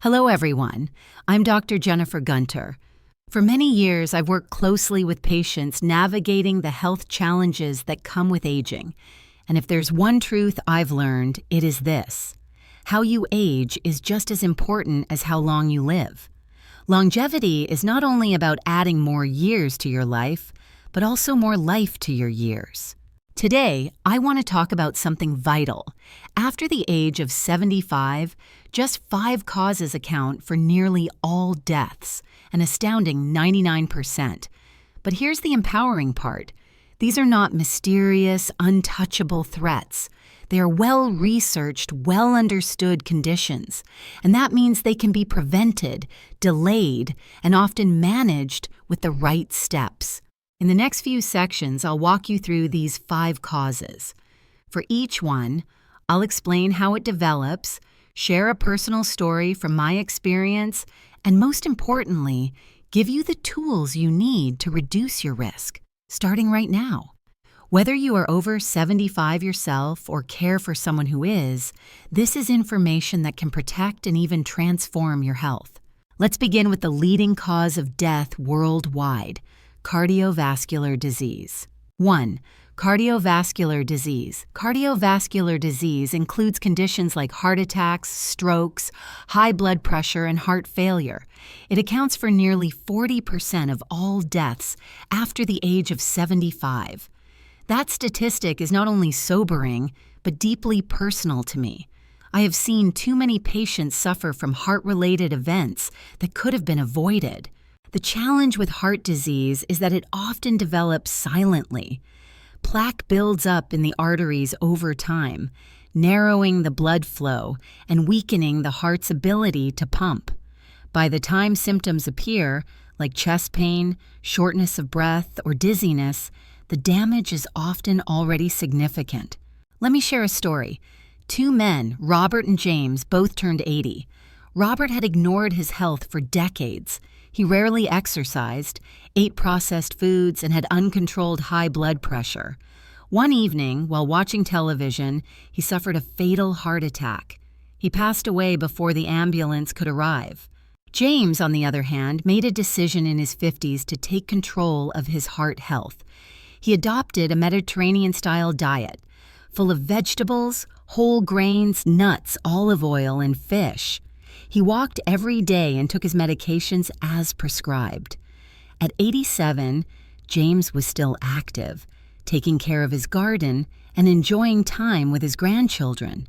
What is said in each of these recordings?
Hello, everyone. I'm Dr. Jennifer Gunter. For many years, I've worked closely with patients navigating the health challenges that come with aging. And if there's one truth I've learned, it is this: how you age is just as important as how long you live. Longevity is not only about adding more years to your life, but also more life to your years. Today, I want to talk about something vital. After the age of 75, just 5 causes account for nearly all deaths, an astounding 99%. But here's the empowering part. These are not mysterious, untouchable threats. They are well-researched, well-understood conditions, and that means they can be prevented, delayed, and often managed with the right steps. In the next few sections, I'll walk you through these 5 causes. For each one, I'll explain how it develops, share a personal story from my experience, and most importantly, give you the tools you need to reduce your risk, starting right now. Whether you are over 75 yourself or care for someone who is, this is information that can protect and even transform your health. Let's begin with the leading cause of death worldwide: cardiovascular disease. 1. Cardiovascular disease. Cardiovascular disease includes conditions like heart attacks, strokes, high blood pressure, and heart failure. It accounts for nearly 40% of all deaths after the age of 75. That statistic is not only sobering, but deeply personal to me. I have seen too many patients suffer from heart-related events that could have been avoided. The challenge with heart disease is that it often develops silently. Plaque builds up in the arteries over time, narrowing the blood flow and weakening the heart's ability to pump. By the time symptoms appear, like chest pain, shortness of breath, or dizziness, the damage is often already significant. Let me share a story. 2 men, Robert and James, both turned 80. Robert had ignored his health for decades. He rarely exercised, ate processed foods, and had uncontrolled high blood pressure. One evening, while watching television, he suffered a fatal heart attack. He passed away before the ambulance could arrive. James, on the other hand, made a decision in his 50s to take control of his heart health. He adopted a Mediterranean-style diet, full of vegetables, whole grains, nuts, olive oil, and fish. He walked every day and took his medications as prescribed. At 87, James was still active, taking care of his garden and enjoying time with his grandchildren.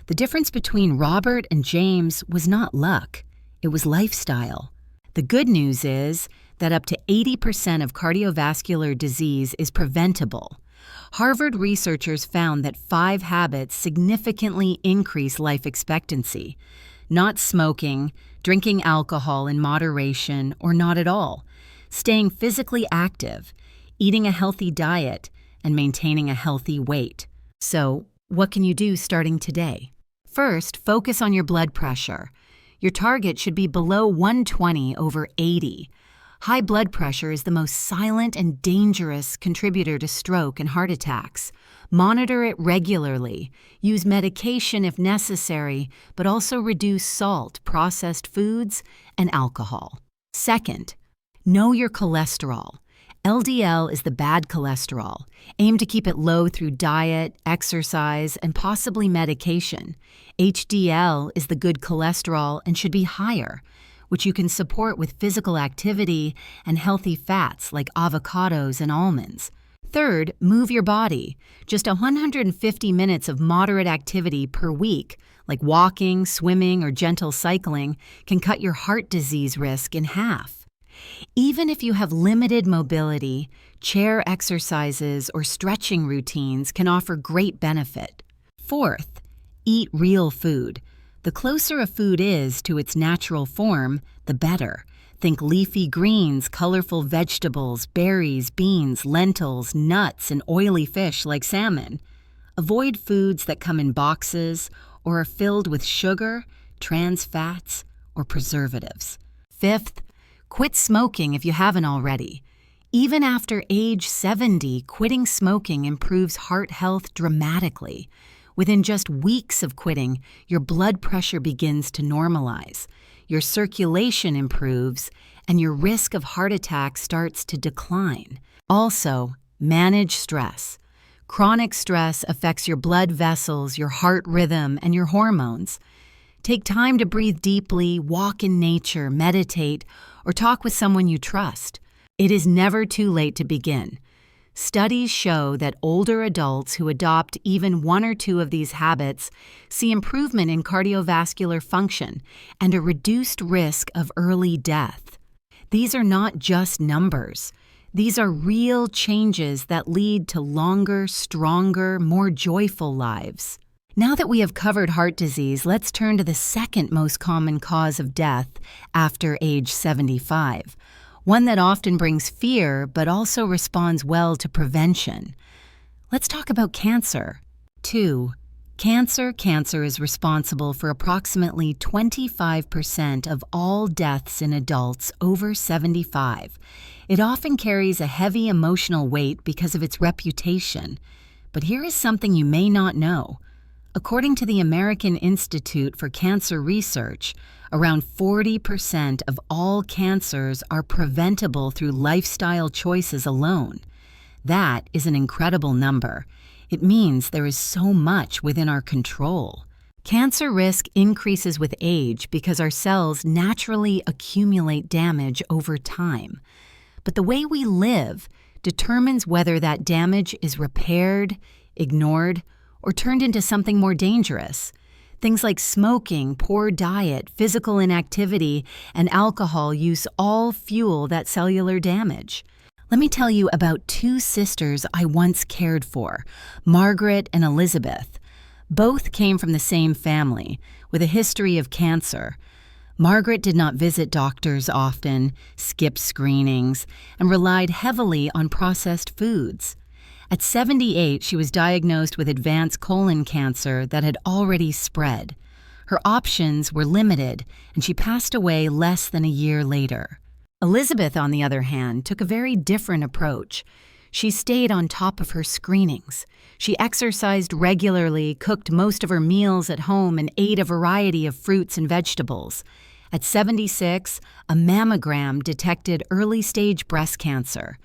The difference between Robert and James was not luck, it was lifestyle. The good news is that up to 80% of cardiovascular disease is preventable. Harvard researchers found that 5 habits significantly increase life expectancy: not smoking, drinking alcohol in moderation or not at all, staying physically active, eating a healthy diet, and maintaining a healthy weight. So, what can you do starting today? First, focus on your blood pressure. Your target should be below 120/80. High blood pressure is the most silent and dangerous contributor to stroke and heart attacks. Monitor it regularly. Use medication if necessary, but also reduce salt, processed foods, and alcohol. Second, know your cholesterol. LDL is the bad cholesterol. Aim to keep it low through diet, exercise, and possibly medication. HDL is the good cholesterol and should be higher, which you can support with physical activity and healthy fats like avocados and almonds. Third, move your body. Just 150 minutes of moderate activity per week, like walking, swimming, or gentle cycling, can cut your heart disease risk in half. Even if you have limited mobility, chair exercises or stretching routines can offer great benefit. Fourth, eat real food. The closer a food is to its natural form, the better. Think leafy greens, colorful vegetables, berries, beans, lentils, nuts, and oily fish like salmon. Avoid foods that come in boxes or are filled with sugar, trans fats, or preservatives. Fifth, quit smoking if you haven't already. Even after age 70, quitting smoking improves heart health dramatically. Within just weeks of quitting, your blood pressure begins to normalize. your circulation improves, and your risk of heart attack starts to decline. Also, manage stress. Chronic stress affects your blood vessels, your heart rhythm, and your hormones. Take time to breathe deeply, walk in nature, meditate, or talk with someone you trust. It is never too late to begin. Studies show that older adults who adopt even one or two of these habits see improvement in cardiovascular function and a reduced risk of early death. These are not just numbers. These are real changes that lead to longer, stronger, more joyful lives. Now that we have covered heart disease, let's turn to the second most common cause of death after age 75. One that often brings fear but also responds well to prevention. Let's talk about cancer. 2. Cancer is responsible for approximately 25% of all deaths in adults over 75. It often carries a heavy emotional weight because of its reputation. But here is something you may not know. According to the American Institute for Cancer Research, around 40% of all cancers are preventable through lifestyle choices alone. That is an incredible number. It means there is so much within our control. Cancer risk increases with age because our cells naturally accumulate damage over time. But the way we live determines whether that damage is repaired, ignored, or turned into something more dangerous. Things like smoking, poor diet, physical inactivity, and alcohol use all fuel that cellular damage. Let me tell you about two sisters I once cared for, Margaret and Elizabeth. Both came from the same family, with a history of cancer. Margaret did not visit doctors often, skipped screenings, and relied heavily on processed foods. At 78, she was diagnosed with advanced colon cancer that had already spread. Her options were limited, and she passed away less than a year later. Elizabeth, on the other hand, took a very different approach. She stayed on top of her screenings. She exercised regularly, cooked most of her meals at home, and ate a variety of fruits and vegetables. At 76, a mammogram detected early-stage breast cancer.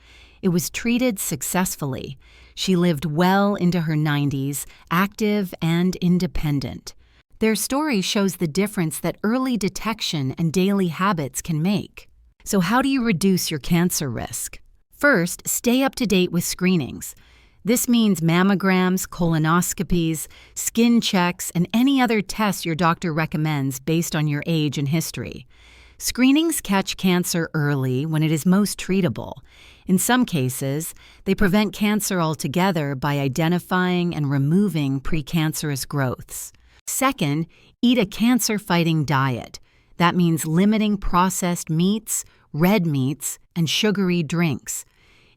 It was treated successfully. She lived well into her 90s, active and independent. Their story shows the difference that early detection and daily habits can make. So how do you reduce your cancer risk? First, stay up to date with screenings. This means mammograms, colonoscopies, skin checks, and any other tests your doctor recommends based on your age and history. Screenings catch cancer early when it is most treatable. In some cases, they prevent cancer altogether by identifying and removing precancerous growths. Second, eat a cancer-fighting diet. That means limiting processed meats, red meats, and sugary drinks.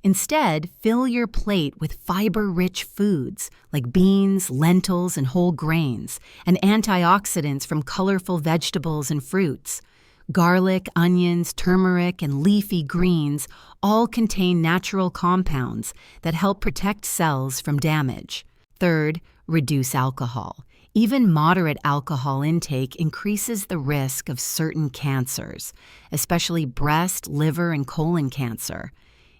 Instead, fill your plate with fiber-rich foods like beans, lentils, and whole grains, and antioxidants from colorful vegetables and fruits. Garlic, onions, turmeric, and leafy greens all contain natural compounds that help protect cells from damage. Third, reduce alcohol. Even moderate alcohol intake increases the risk of certain cancers, especially breast, liver, and colon cancer.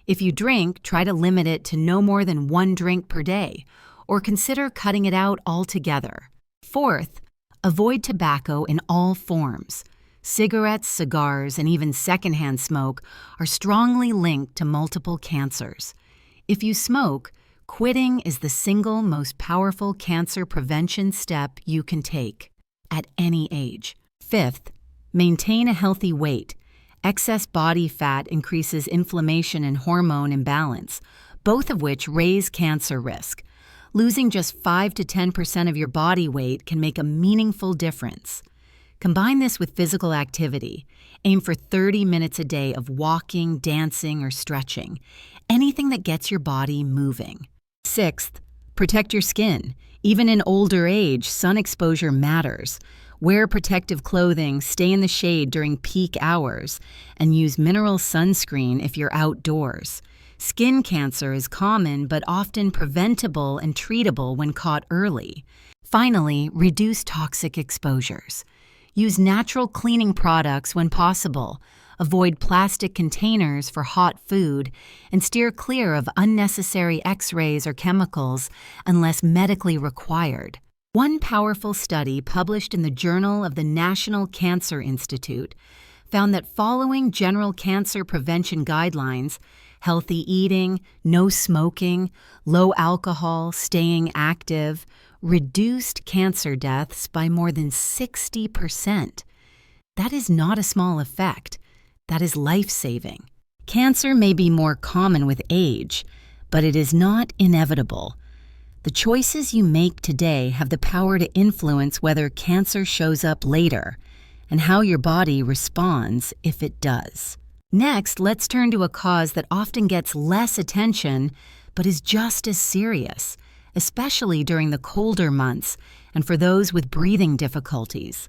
If you drink, try to limit it to no more than 1 drink per day, or consider cutting it out altogether. Fourth, avoid tobacco in all forms. Cigarettes, cigars, and even secondhand smoke are strongly linked to multiple cancers. If you smoke, quitting is the single most powerful cancer prevention step you can take at any age. Fifth, maintain a healthy weight. Excess body fat increases inflammation and hormone imbalance, both of which raise cancer risk. Losing just 5 to 10% of your body weight can make a meaningful difference. Combine this with physical activity. Aim for 30 minutes a day of walking, dancing, or stretching. Anything that gets your body moving. Sixth, protect your skin. Even in older age, sun exposure matters. Wear protective clothing, stay in the shade during peak hours, and use mineral sunscreen if you're outdoors. Skin cancer is common but often preventable and treatable when caught early. Finally, reduce toxic exposures. Use natural cleaning products when possible. Avoid plastic containers for hot food, and steer clear of unnecessary X-rays or chemicals unless medically required. One powerful study published in the Journal of the National Cancer Institute found that following general cancer prevention guidelines, healthy eating, no smoking, low alcohol, staying active, reduced cancer deaths by more than 60%. That is not a small effect. That is life-saving. Cancer may be more common with age, but it is not inevitable. The choices you make today have the power to influence whether cancer shows up later and how your body responds if it does. Next, let's turn to a cause that often gets less attention but is just as serious, especially during the colder months and for those with breathing difficulties.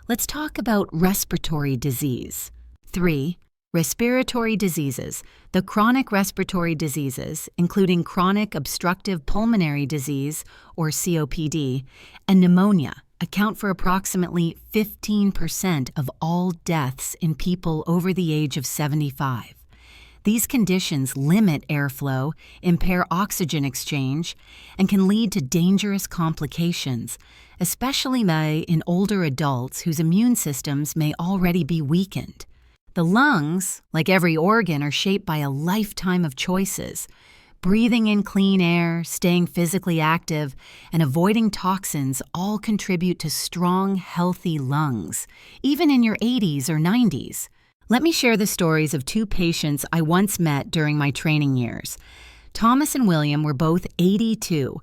Let's talk about respiratory disease. 3. Respiratory diseases. The chronic respiratory diseases, including chronic obstructive pulmonary disease, or COPD, and pneumonia, account for approximately 15% of all deaths in people over the age of 75. These conditions limit airflow, impair oxygen exchange, and can lead to dangerous complications, especially in older adults whose immune systems may already be weakened. The lungs, like every organ, are shaped by a lifetime of choices. Breathing in clean air, staying physically active, and avoiding toxins all contribute to strong, healthy lungs, even in your 80s or 90s. Let me share the stories of two patients I once met during my training years. Thomas and William were both 82.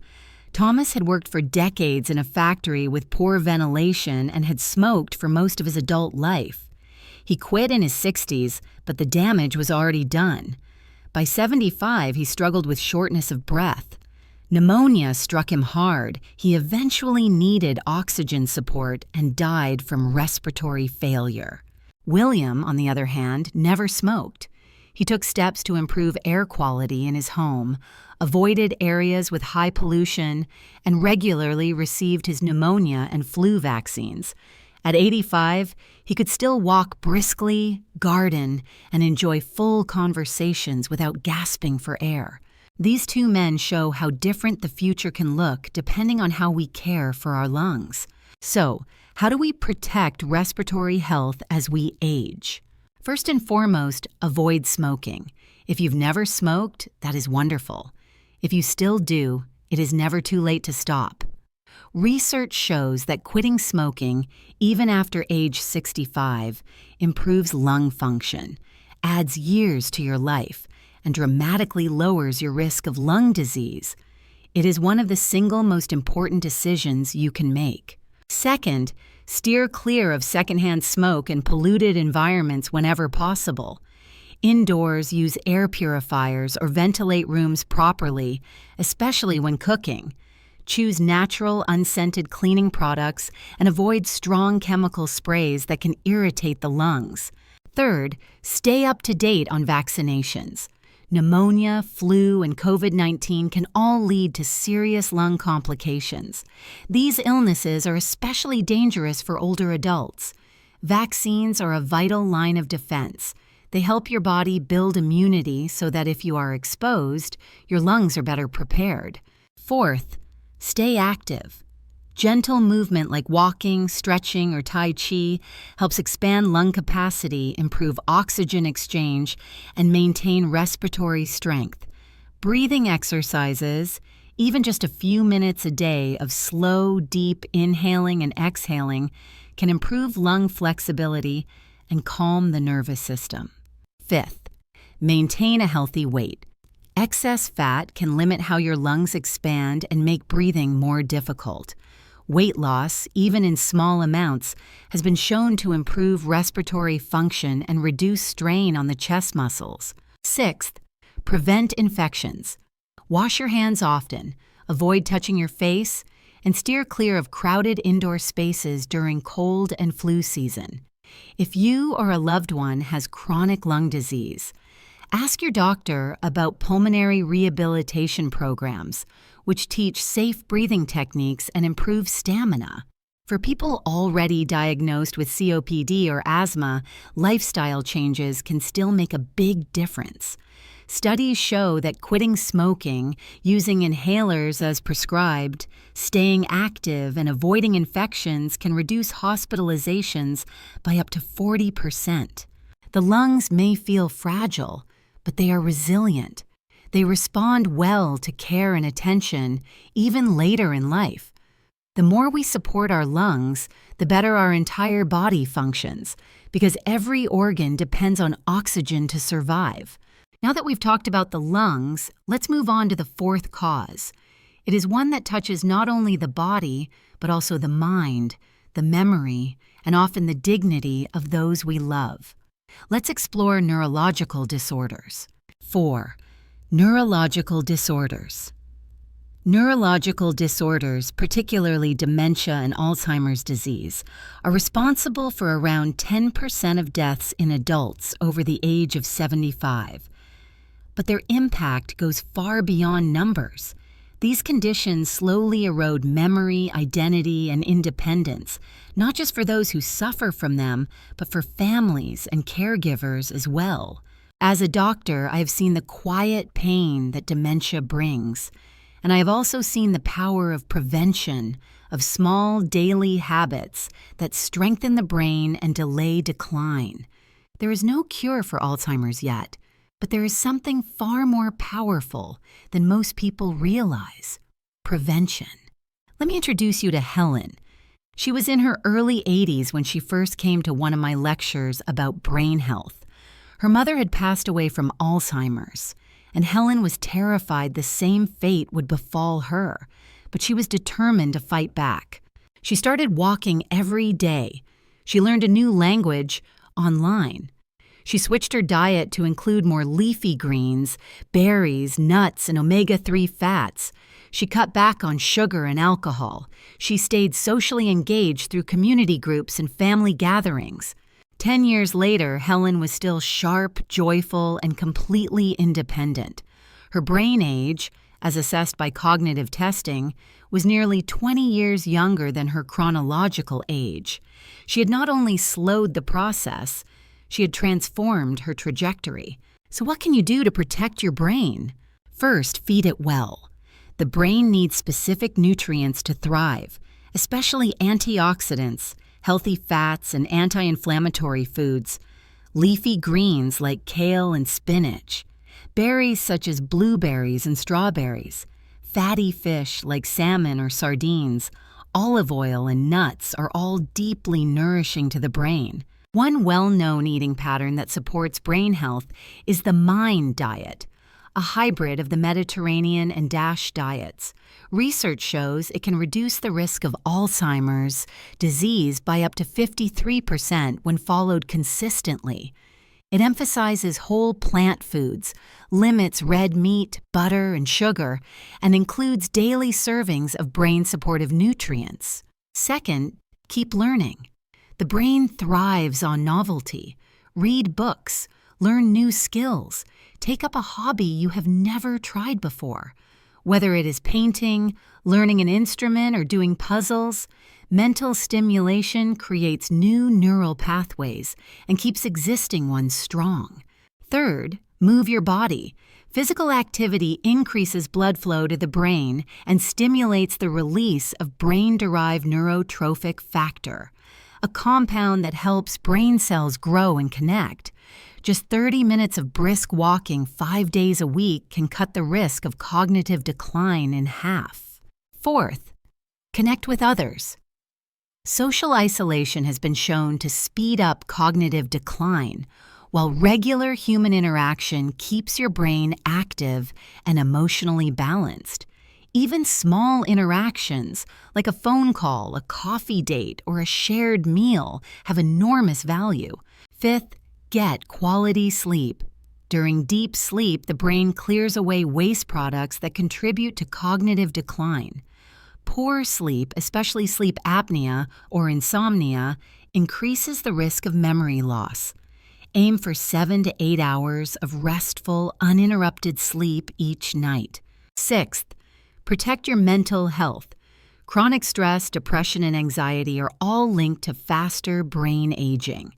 Thomas had worked for decades in a factory with poor ventilation and had smoked for most of his adult life. He quit in his 60s, but the damage was already done. By 75, he struggled with shortness of breath. Pneumonia struck him hard. He eventually needed oxygen support and died from respiratory failure. William, on the other hand, never smoked. He took steps to improve air quality in his home, avoided areas with high pollution, and regularly received his pneumonia and flu vaccines. At 85, he could still walk briskly, garden, and enjoy full conversations without gasping for air. These two men show how different the future can look depending on how we care for our lungs. So, how do we protect respiratory health as we age? First and foremost, avoid smoking. If you've never smoked, that is wonderful. If you still do, it is never too late to stop. Research shows that quitting smoking, even after age 65, improves lung function, adds years to your life, and dramatically lowers your risk of lung disease. It is one of the single most important decisions you can make. Second, steer clear of secondhand smoke and polluted environments whenever possible. Indoors, use air purifiers or ventilate rooms properly, especially when cooking. Choose natural, unscented cleaning products and avoid strong chemical sprays that can irritate the lungs. Third, stay up to date on vaccinations. Pneumonia, flu, and COVID-19 can all lead to serious lung complications. These illnesses are especially dangerous for older adults. Vaccines are a vital line of defense. They help your body build immunity so that if you are exposed, your lungs are better prepared. Fourth, stay active. Gentle movement like walking, stretching, or Tai Chi helps expand lung capacity, improve oxygen exchange, and maintain respiratory strength. Breathing exercises, even just a few minutes a day of slow, deep inhaling and exhaling, can improve lung flexibility and calm the nervous system. Fifth, maintain a healthy weight. Excess fat can limit how your lungs expand and make breathing more difficult. Weight loss, even in small amounts, has been shown to improve respiratory function and reduce strain on the chest muscles. Sixth, prevent infections. Wash your hands often, avoid touching your face, and steer clear of crowded indoor spaces during cold and flu season. If you or a loved one has chronic lung disease, ask your doctor about pulmonary rehabilitation programs, which teach safe breathing techniques and improve stamina. For people already diagnosed with COPD or asthma, lifestyle changes can still make a big difference. Studies show that quitting smoking, using inhalers as prescribed, staying active, and avoiding infections can reduce hospitalizations by up to 40%. The lungs may feel fragile, but they are resilient. They respond well to care and attention, even later in life. The more we support our lungs, the better our entire body functions, because every organ depends on oxygen to survive. Now that we've talked about the lungs, let's move on to the fourth cause. It is one that touches not only the body, but also the mind, the memory, and often the dignity of those we love. Let's explore neurological disorders. 4. Neurological disorders. Neurological disorders, particularly dementia and Alzheimer's disease, are responsible for around 10% of deaths in adults over the age of 75. But their impact goes far beyond numbers. These conditions slowly erode memory, identity, and independence, not just for those who suffer from them, but for families and caregivers as well. As a doctor, I have seen the quiet pain that dementia brings, and I have also seen the power of prevention, of small daily habits that strengthen the brain and delay decline. There is no cure for Alzheimer's yet, but there is something far more powerful than most people realize: prevention. Let me introduce you to Helen. She was in her early 80s when she first came to one of my lectures about brain health. Her mother had passed away from Alzheimer's, and Helen was terrified the same fate would befall her, but she was determined to fight back. She started walking every day. She learned a new language online. She switched her diet to include more leafy greens, berries, nuts, and omega-3 fats. She cut back on sugar and alcohol. She stayed socially engaged through community groups and family gatherings. 10 years later, Helen was still sharp, joyful, and completely independent. Her brain age, as assessed by cognitive testing, was nearly 20 years younger than her chronological age. She had not only slowed the process, she had transformed her trajectory. So what can you do to protect your brain? First, feed it well. The brain needs specific nutrients to thrive, especially antioxidants, healthy fats, and anti-inflammatory foods, leafy greens like kale and spinach, berries such as blueberries and strawberries, fatty fish like salmon or sardines, olive oil, and nuts are all deeply nourishing to the brain. One well-known eating pattern that supports brain health is the MIND diet, a hybrid of the Mediterranean and DASH diets. Research shows it can reduce the risk of Alzheimer's disease by up to 53% when followed consistently. It emphasizes whole plant foods, limits red meat, butter, and sugar, and includes daily servings of brain-supportive nutrients. Second, keep learning. The brain thrives on novelty. Read books, learn new skills, take up a hobby you have never tried before. Whether it is painting, learning an instrument, or doing puzzles, mental stimulation creates new neural pathways and keeps existing ones strong. Third, move your body. Physical activity increases blood flow to the brain and stimulates the release of brain-derived neurotrophic factor, a compound that helps brain cells grow and connect. Just 30 minutes of brisk walking 5 days a week can cut the risk of cognitive decline in half. Fourth, connect with others. Social isolation has been shown to speed up cognitive decline, while regular human interaction keeps your brain active and emotionally balanced. Even small interactions, like a phone call, a coffee date, or a shared meal, have enormous value. Fifth, get quality sleep. During deep sleep, the brain clears away waste products that contribute to cognitive decline. Poor sleep, especially sleep apnea or insomnia, increases the risk of memory loss. Aim for 7 to 8 hours of restful, uninterrupted sleep each night. Sixth, protect your mental health. Chronic stress, depression, and anxiety are all linked to faster brain aging.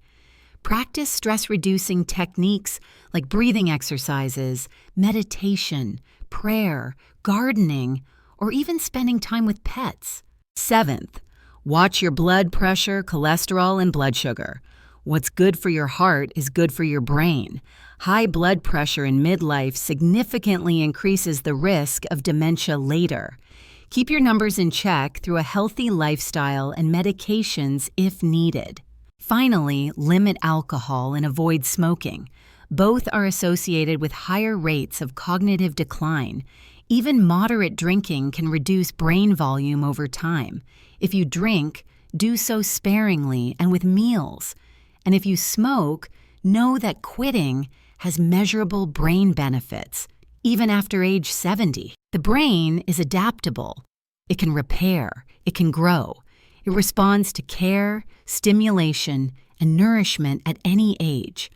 Practice stress-reducing techniques like breathing exercises, meditation, prayer, gardening, or even spending time with pets. Seventh, watch your blood pressure, cholesterol, and blood sugar. What's good for your heart is good for your brain. High blood pressure in midlife significantly increases the risk of dementia later. Keep your numbers in check through a healthy lifestyle and medications if needed. Finally, limit alcohol and avoid smoking. Both are associated with higher rates of cognitive decline. Even moderate drinking can reduce brain volume over time. If you drink, do so sparingly and with meals. And if you smoke, know that quitting has measurable brain benefits, even after age 70. The brain is adaptable. It can repair. It can grow. It responds to care, stimulation, and nourishment at any age.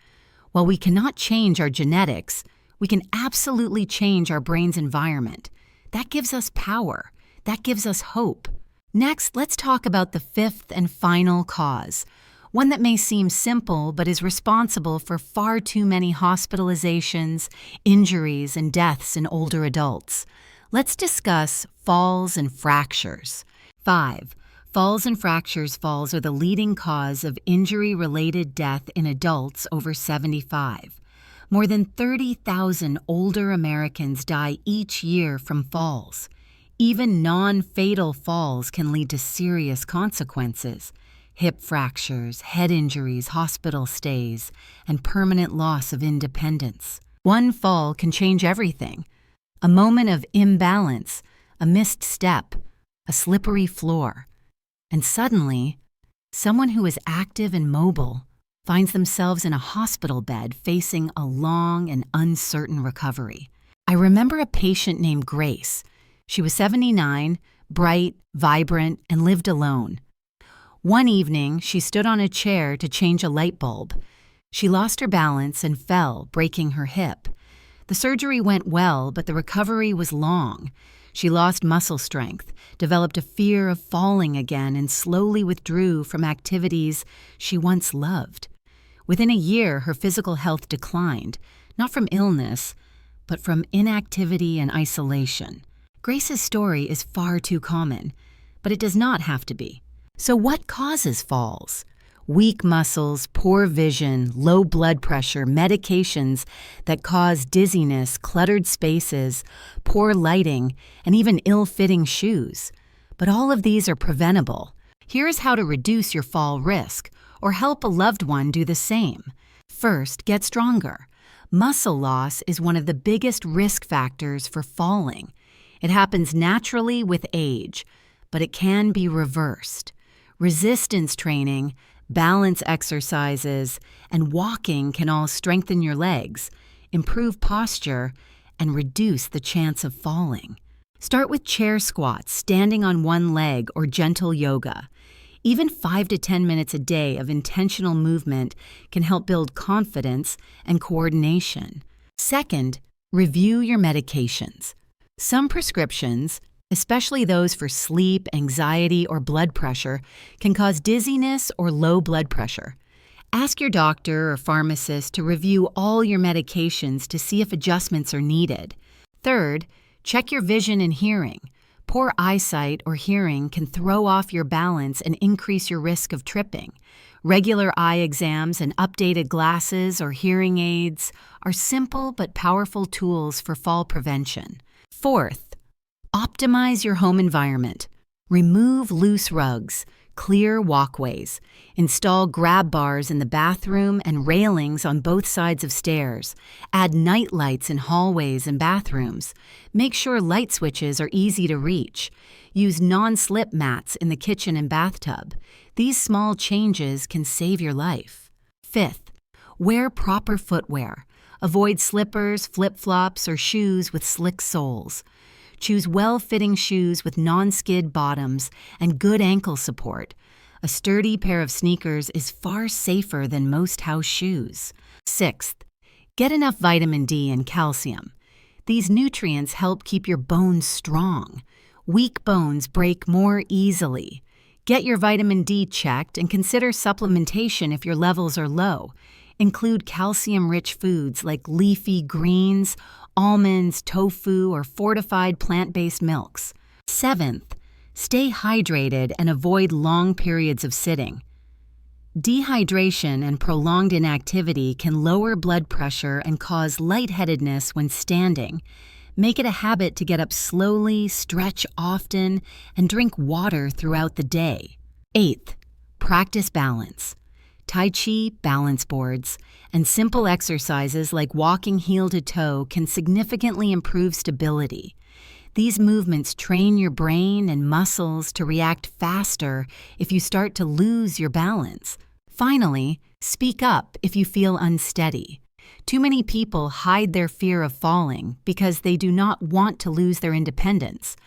While we cannot change our genetics, we can absolutely change our brain's environment. That gives us power. That gives us hope. Next, let's talk about the fifth and final cause, one that may seem simple but is responsible for far too many hospitalizations, injuries, and deaths in older adults. Let's discuss falls and fractures. 5. Falls and fractures. Falls are the leading cause of injury-related death in adults over 75. More than 30,000 older Americans die each year from falls. Even non-fatal falls can lead to serious consequences: hip fractures, head injuries, hospital stays, and permanent loss of independence. One fall can change everything. A moment of imbalance, a missed step, a slippery floor. And suddenly, someone who is active and mobile finds themselves in a hospital bed facing a long and uncertain recovery. I remember a patient named Grace. She was 79, bright, vibrant, and lived alone. One evening, she stood on a chair to change a light bulb. She lost her balance and fell, breaking her hip. The surgery went well, but the recovery was long. She lost muscle strength, developed a fear of falling again, and slowly withdrew from activities she once loved. Within a year, her physical health declined, not from illness, but from inactivity and isolation. Grace's story is far too common, but it does not have to be. So what causes falls? Weak muscles, poor vision, low blood pressure, medications that cause dizziness, cluttered spaces, poor lighting, and even ill-fitting shoes. But all of these are preventable. Here's how to reduce your fall risk, or help a loved one do the same. First, get stronger. Muscle loss is one of the biggest risk factors for falling. It happens naturally with age, but it can be reversed. Resistance training, balance exercises, and walking can all strengthen your legs, improve posture, and reduce the chance of falling. Start with chair squats, standing on one leg, or gentle yoga. Even 5 to 10 minutes a day of intentional movement can help build confidence and coordination. Second, review your medications. Some prescriptions, especially those for sleep, anxiety, or blood pressure, can cause dizziness or low blood pressure. Ask your doctor or pharmacist to review all your medications to see if adjustments are needed. Third, check your vision and hearing. Poor eyesight or hearing can throw off your balance and increase your risk of tripping. Regular eye exams and updated glasses or hearing aids are simple but powerful tools for fall prevention. Fourth, optimize your home environment. Remove loose rugs, clear walkways. Install grab bars in the bathroom and railings on both sides of stairs. Add night lights in hallways and bathrooms. Make sure light switches are easy to reach. Use non-slip mats in the kitchen and bathtub. These small changes can save your life. Fifth, wear proper footwear. Avoid slippers, flip-flops, or shoes with slick soles. Choose well-fitting shoes with non-skid bottoms and good ankle support. A sturdy pair of sneakers is far safer than most house shoes. Sixth, get enough vitamin D and calcium. These nutrients help keep your bones strong. Weak bones break more easily. Get your vitamin D checked and consider supplementation if your levels are low. Include calcium-rich foods like leafy greens, almonds, tofu, or fortified plant-based milks. 7th, stay hydrated and avoid long periods of sitting. Dehydration and prolonged inactivity can lower blood pressure and cause lightheadedness when standing. Make it a habit to get up slowly, stretch often, and drink water throughout the day. 8th, practice balance. Tai Chi, balance boards, and simple exercises like walking heel to toe can significantly improve stability. These movements train your brain and muscles to react faster if you start to lose your balance. Finally, speak up if you feel unsteady. Too many people hide their fear of falling because they do not want to lose their independence.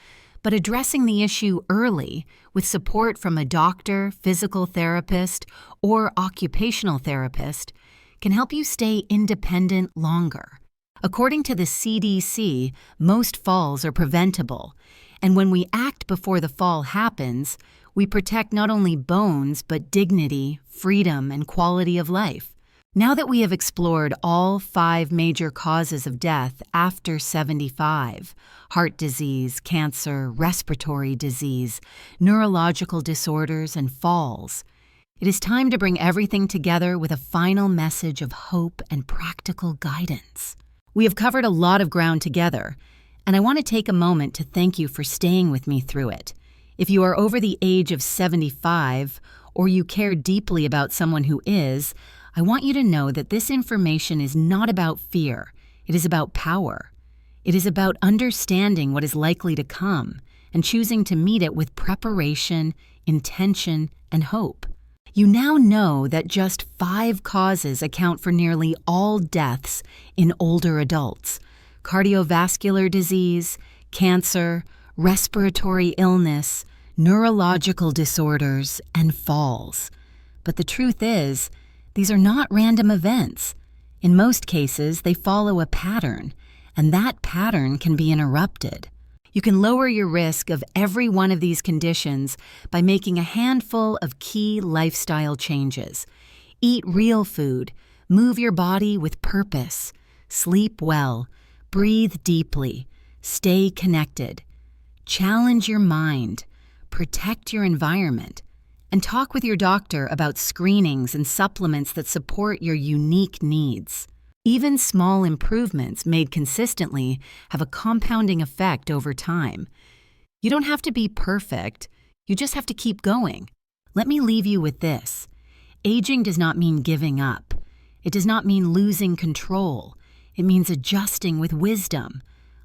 But addressing the issue early with support from a doctor, physical therapist, or occupational therapist can help you stay independent longer. According to the CDC, most falls are preventable, and when we act before the fall happens, we protect not only bones but dignity, freedom, and quality of life. Now that we have explored all 5 major causes of death after 75, heart disease, cancer, respiratory disease, neurological disorders, and falls, it is time to bring everything together with a final message of hope and practical guidance. We have covered a lot of ground together, and I want to take a moment to thank you for staying with me through it. If you are over the age of 75, or you care deeply about someone who is, I want you to know that this information is not about fear. It is about power. It is about understanding what is likely to come and choosing to meet it with preparation, intention, and hope. You now know that just 5 causes account for nearly all deaths in older adults: cardiovascular disease, cancer, respiratory illness, neurological disorders, and falls. But the truth is, these are not random events. In most cases, they follow a pattern, and that pattern can be interrupted. You can lower your risk of every one of these conditions by making a handful of key lifestyle changes. Eat real food, move your body with purpose, sleep well, breathe deeply, stay connected, challenge your mind, protect your environment, and talk with your doctor about screenings and supplements that support your unique needs. Even small improvements made consistently have a compounding effect over time. You don't have to be perfect, you just have to keep going. Let me leave you with this. Aging does not mean giving up. It does not mean losing control. It means adjusting with wisdom,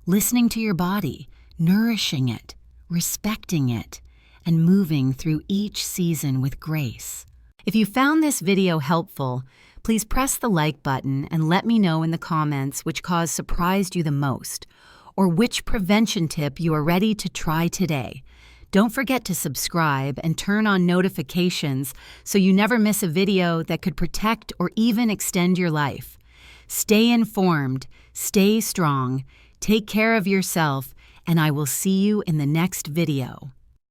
listening to your body, nourishing it, respecting it, and moving through each season with grace. If you found this video helpful, please press the like button and let me know in the comments which cause surprised you the most, or which prevention tip you are ready to try today. Don't forget to subscribe and turn on notifications so you never miss a video that could protect or even extend your life. Stay informed, stay strong, take care of yourself, and I will see you in the next video.